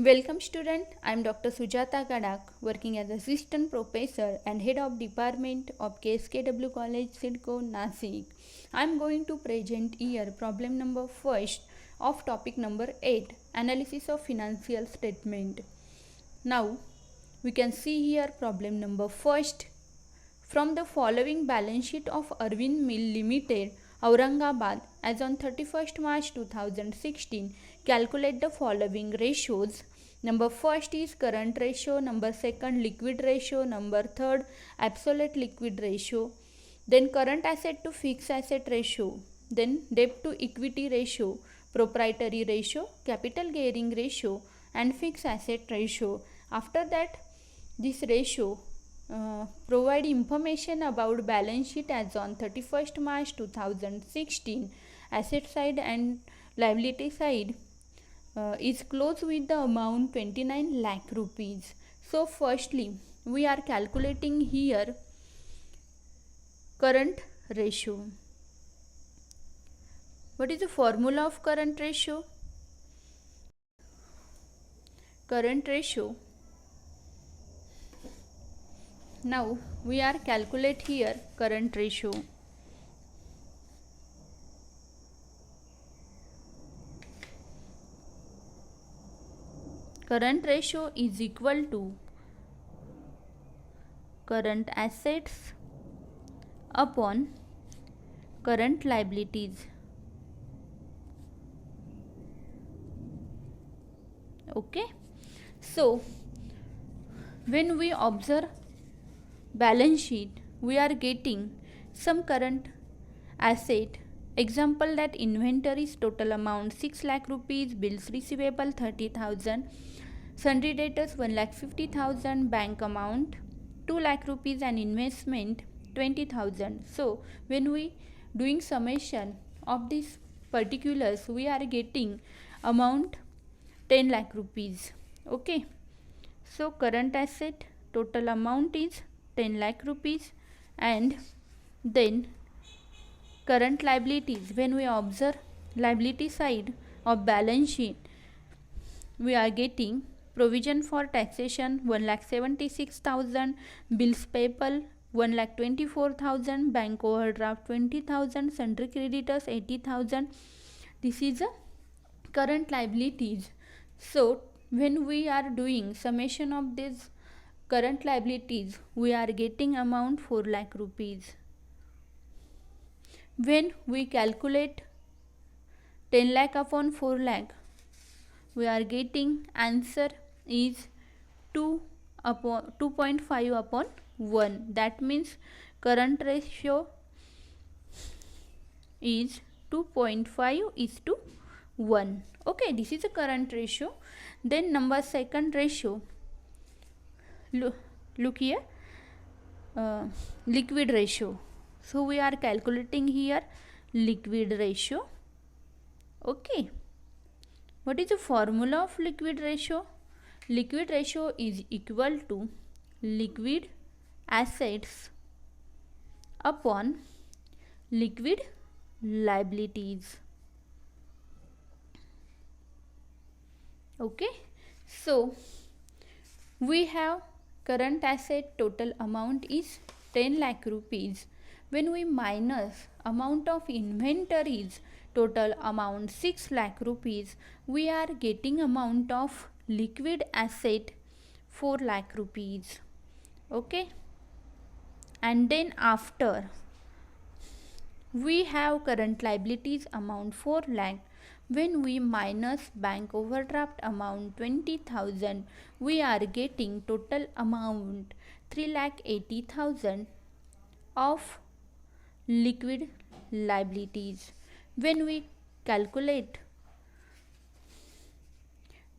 Welcome student, I am Dr. Sujata Gadak, working as Assistant Professor and Head of Department of KSKW College, Sidco, Nasik. I am going to present here problem number first of topic number 8, Analysis of Financial Statement. Now, we can see here problem number first. From the following balance sheet of Arvind Mill Limited, Aurangabad, as on 31st March 2016, calculate the following ratios. Number first is current ratio, number second liquid ratio, number third absolute liquid ratio, then current asset to fixed asset ratio, then debt to equity ratio, proprietary ratio, capital gearing ratio, and fixed asset ratio. After that, this ratio provide information about balance sheet as on 31st March 2016. Asset side and liability side is closed with the amount 29 lakh rupees. So firstly, we are calculating here current ratio. What is the formula of current ratio? Current ratio. Now we are calculate here current ratio. Current ratio is equal to current assets upon current liabilities. Okay, so when we observe balance sheet, we are getting some current asset. Example, that inventories total amount 6 lakh rupees, bills receivable 30,000, sundry debtors 1,50,000, bank amount 2 lakh rupees, and investment 20,000. So when we doing summation of these particulars, we are getting amount 10 lakh rupees. Okay, so current asset total amount is 10 lakh rupees, and then current liabilities, when we observe liability side of balance sheet, we are getting provision for taxation 1,76,000, bills payable 1,24,000, bank overdraft 20,000, sundry creditors 80,000. This is a current liabilities. So when we are doing summation of these current liabilities, we are getting amount 4 lakh rupees. When we calculate 10 lakh upon 4 lakh, we are getting answer is 2.5 upon 1. That means current ratio is 2.5 is to 1. Okay, this is a current ratio. Then number second ratio, look here, liquid ratio. So we are calculating here liquid ratio. Okay, what is the formula of liquid ratio? Liquid ratio is equal to liquid assets upon liquid liabilities. Okay, so we have current asset total amount is 10 lakh rupees. When we minus amount of inventories total amount 6 lakh rupees, we are getting amount of liquid asset 4 lakh rupees. Okay, and then after we have current liabilities amount 4 lakh. When we minus bank overdraft amount 20,000, we are getting total amount 3,80,000 of liquid liabilities. When we calculate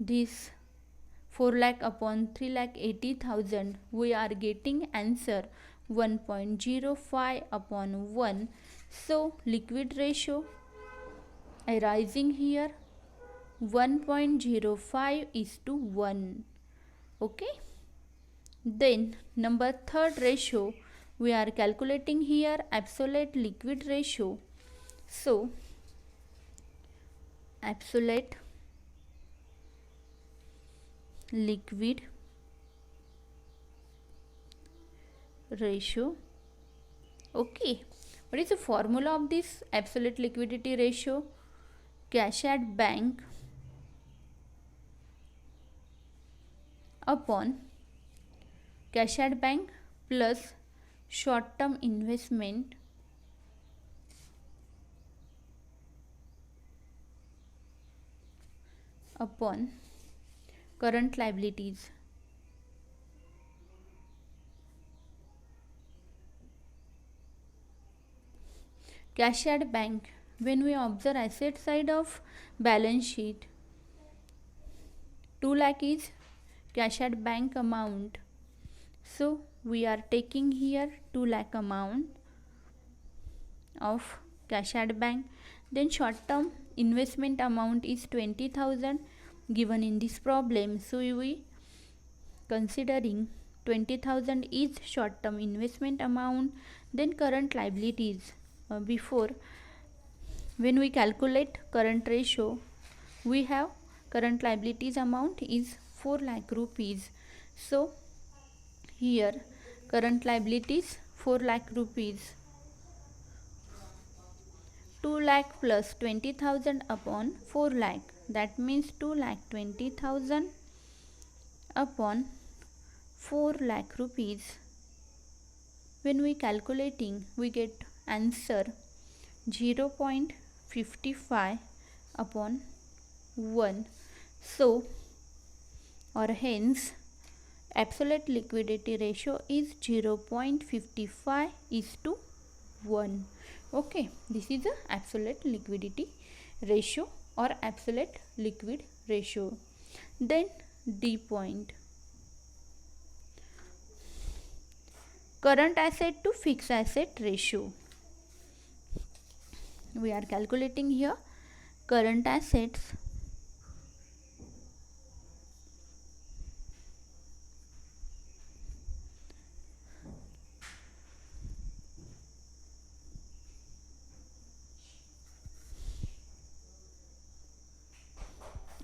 this 4 lakh upon 3,80,000, we are getting answer 1.05 upon 1. So liquid ratio arising here 1.05 is to 1. Okay, then number third ratio, we are calculating here absolute liquid ratio. So absolute liquid ratio. Okay, what is the formula of this absolute liquidity ratio? Cash at bank upon cash at bank plus short term investment upon current liabilities. Cash at bank, when we observe asset side of balance sheet, 2 lakh is cash at bank amount. So we are taking here 2 lakh amount of cash at bank. Then short term investment amount is 20,000 given in this problem. So we considering 20,000 is short term investment amount. Then current liabilities, before when we calculate current ratio, we have current liabilities amount is 4 lakh rupees. So here current liabilities 4 lakh rupees. 2 lakh plus 20,000 upon 4 lakh, that means 2 lakh 20,000 upon 4 lakh rupees. When we calculating, we get answer 0.55 upon 1. So or hence absolute liquidity ratio is 0.55 is to 1. Okay, this is the absolute liquidity ratio or absolute liquid ratio. Then D point, current asset to fixed asset ratio. We are calculating here current assets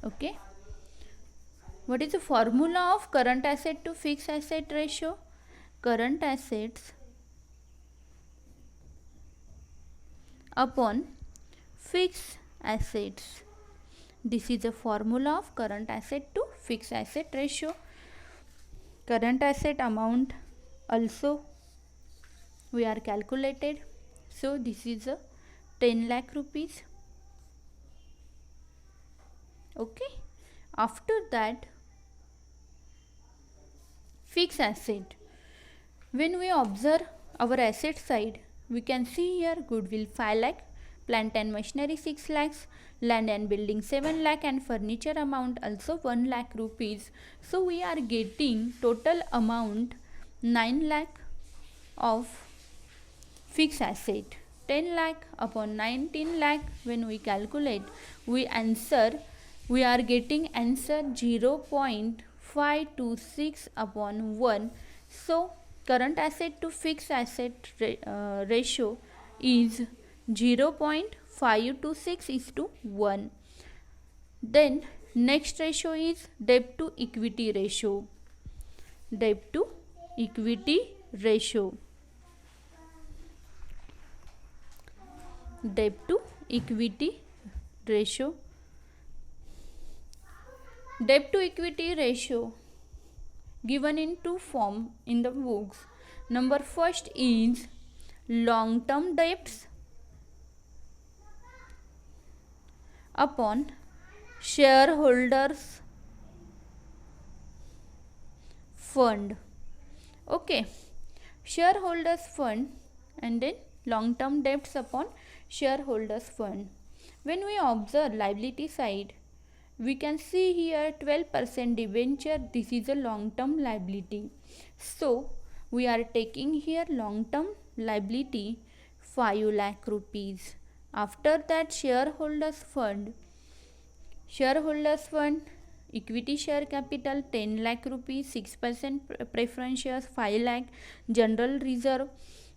okay. What is the formula of current asset to fixed asset ratio? Current assets upon fixed assets. This is the formula of current asset to fixed asset ratio. Current asset amount also we are calculated. So this is a 10 lakh rupees. Okay, after that fixed asset, when we observe our asset side, we can see here goodwill 5 lakh, plant and machinery 6 lakhs, land and building 7 lakh, and furniture amount also 1 lakh rupees. So we are getting total amount 9 lakh of fixed asset. 10 lakh upon 19 lakh, when we calculate, we are getting answer 0.526 upon 1. So current asset to fixed asset ratio is 0.526 is to 1. Then next ratio is debt to equity ratio. Debt to equity ratio. Debt to equity ratio. Debt to equity ratio given in two form in the books. Number first is long term debts upon shareholders fund. Okay, shareholders fund and then long term debts upon shareholders fund. When we observe liability side, we can see here 12% debenture. This is a long term liability. So we are taking here long term liability 5 lakh rupees. After that shareholders fund equity share capital 10 lakh rupees, 6% preference shares 5 lakh, general reserve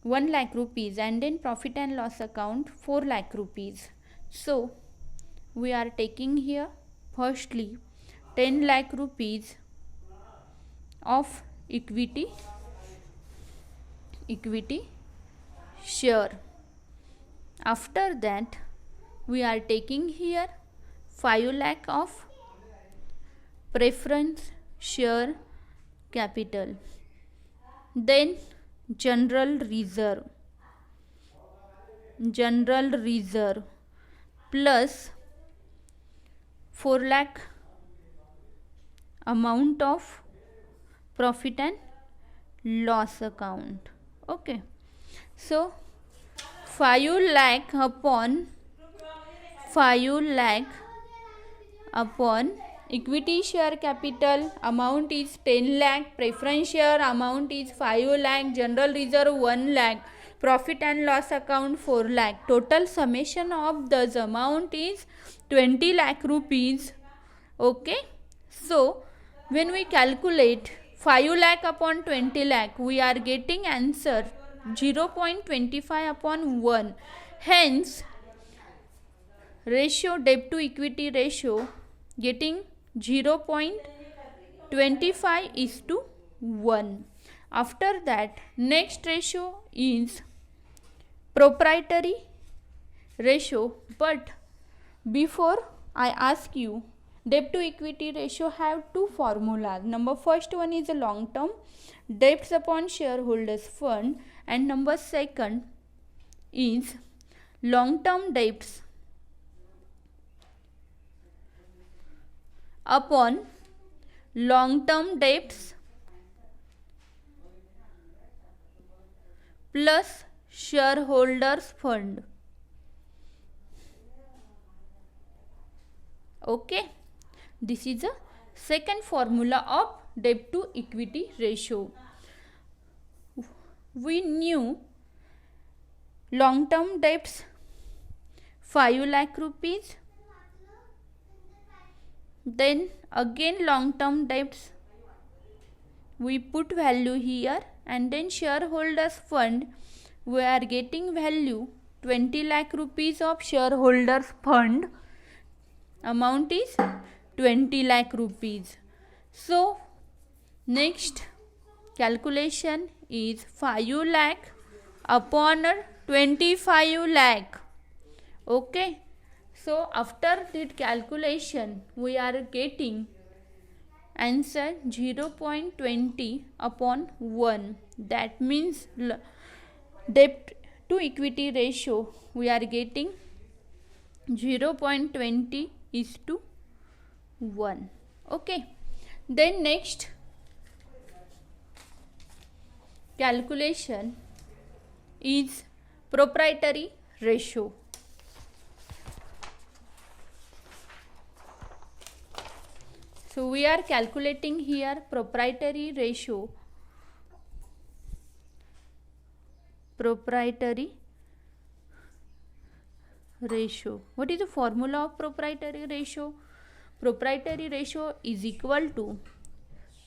1 lakh rupees, and then profit and loss account 4 lakh rupees. So we are taking here firstly 10 lakh rupees of equity share. After that we are taking here 5 lakh of preference share capital. Then general reserve plus 4 lakh amount of profit and loss account. Okay, so 5 lakh upon equity share capital amount is 10 lakh, preference share amount is 5 lakh, general reserve 1 lakh, profit and loss account 4 lakh. Total summation of this amount is 20 lakh rupees. Okay, so when we calculate 5 lakh upon 20 lakh, we are getting answer 0.25 upon 1. Hence ratio, debt to equity ratio, getting 0.25 is to 1. After that, next ratio is proprietary ratio. But before I ask you, debt to equity ratio have two formulas. Number first one is a long term debts upon shareholders fund, and number second is long term debts upon long term debts plus shareholders fund. Okay, this is the second formula of debt to equity ratio. We knew long term debts 5 lakh rupees. Then again long term debts we put value here, and then shareholders fund we are getting value 20 lakh rupees of shareholders fund. Amount is 20 lakh rupees. So next calculation is 5 lakh upon 25 lakh. Okay, so after that calculation we are getting answer 0.20 upon 1. That means debt to equity ratio we are getting 0.20 is to 1. Okay, then next calculation is proprietary ratio. So we are calculating here proprietary ratio. What is the formula of proprietary ratio? Proprietary ratio is equal to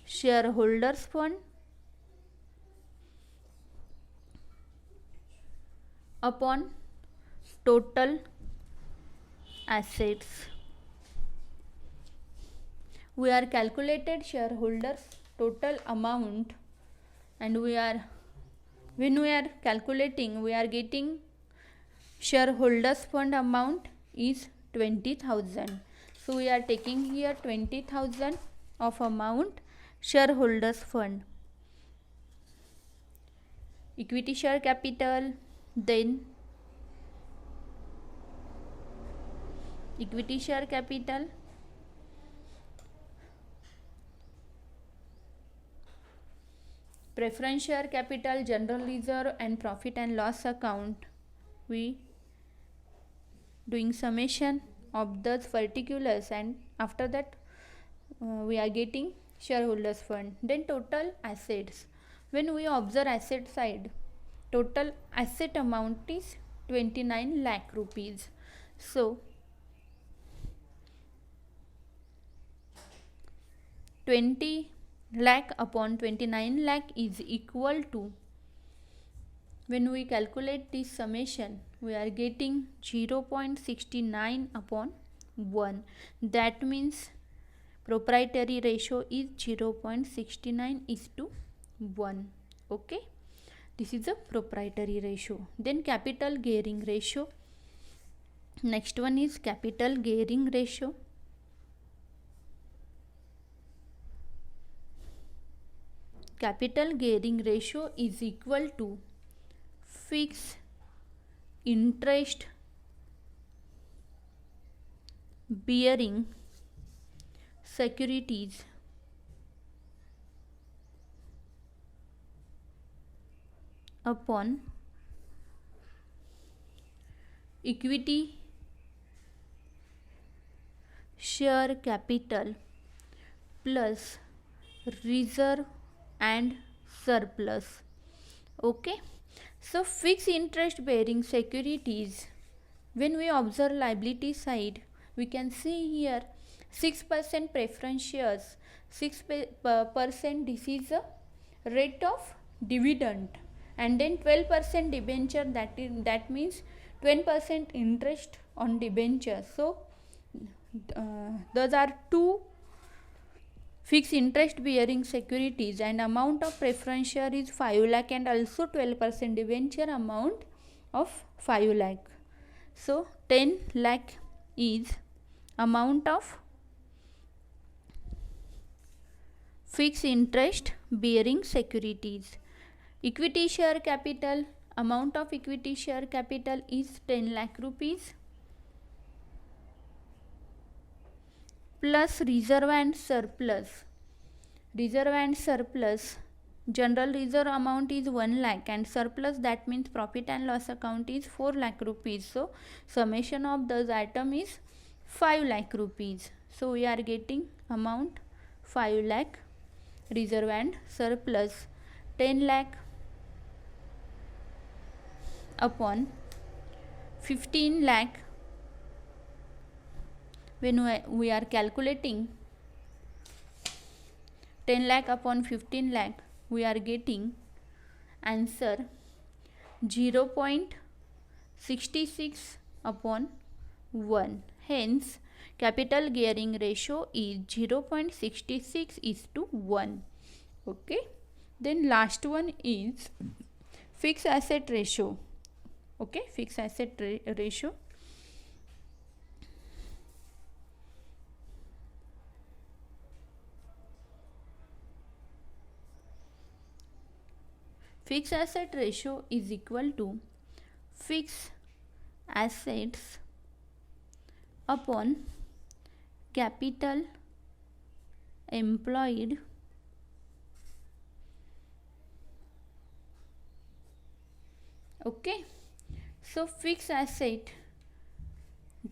shareholders fund upon total assets. We are calculated shareholders total amount, and when we are calculating we are getting shareholders fund amount is 20,000. So we are taking here 20,000 of amount shareholders fund. Equity share capital, then equity share capital preference share capital, general reserve and profit and loss account. We doing summation of those particulars, and after that we are getting shareholders fund. Then total assets, when we observe asset side, total asset amount is 29 lakh rupees. So 20 lakh upon 29 lakh is equal to, when we calculate this summation we are getting 0.69 upon 1. That means proprietary ratio is 0.69:1. Okay, this is a proprietary ratio. Then capital gearing ratio. Next one is capital gearing ratio. Capital gearing ratio is equal to fixed interest bearing securities upon equity share capital plus reserve and surplus. Okay, so fixed interest bearing securities, when we observe liability side, we can see here 6% preference shares, 6% this is a rate of dividend, and then 12% debenture, that means 20% interest on debenture. So those are two fixed interest bearing securities, and amount of preference share is 5 lakh and also 12% debenture amount of 5 lakh. So 10 lakh is amount of fixed interest bearing securities. Equity share capital, amount of equity share capital is 10 lakh rupees plus reserve and surplus. Reserve and surplus, general reserve amount is 1 lakh and surplus, that means profit and loss account, is 4 lakh rupees. So summation of those item is 5 lakh rupees. So we are getting amount 5 lakh, reserve and surplus 10 lakh upon 15 lakh. When we are calculating 10 lakh upon 15 lakh, we are getting answer 0.66 upon 1. Hence capital gearing ratio is 0.66:1. Okay, then last one is fixed asset ratio. Okay, fixed asset ratio. Fixed asset ratio is equal to fixed assets upon capital employed Okay, so fixed asset,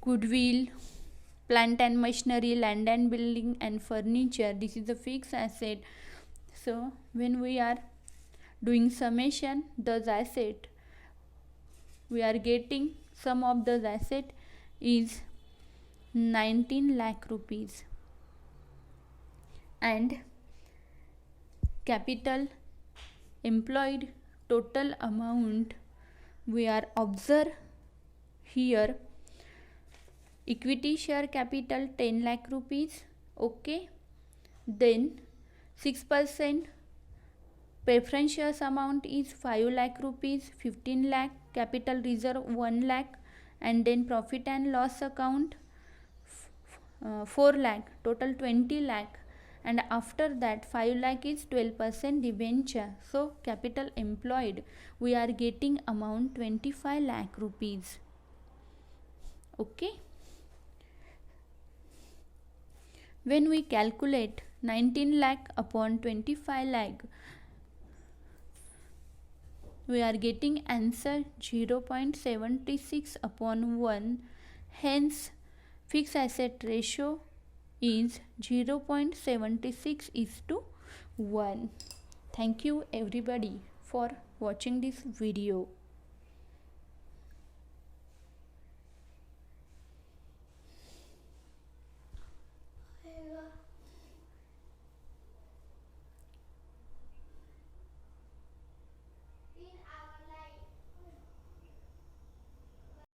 goodwill, plant and machinery, land and building and furniture, this is the fixed asset. So when we are doing summation those asset, we are getting sum of those asset is 19 lakh rupees, and capital employed total amount we are observe here, equity share capital 10 lakh rupees. Okay, then 6% preference shares amount is 5 lakh rupees, 15 lakh, capital reserve 1 lakh, and then profit and loss account 4 lakh, total 20 lakh, and after that 5 lakh is 12% debenture. So capital employed we are getting amount 25 lakh rupees. Okay, when we calculate 19 lakh upon 25 lakh, we are getting answer 0.76 upon 1. Hence fixed asset ratio is 0.76:1. Thank you everybody for watching this video.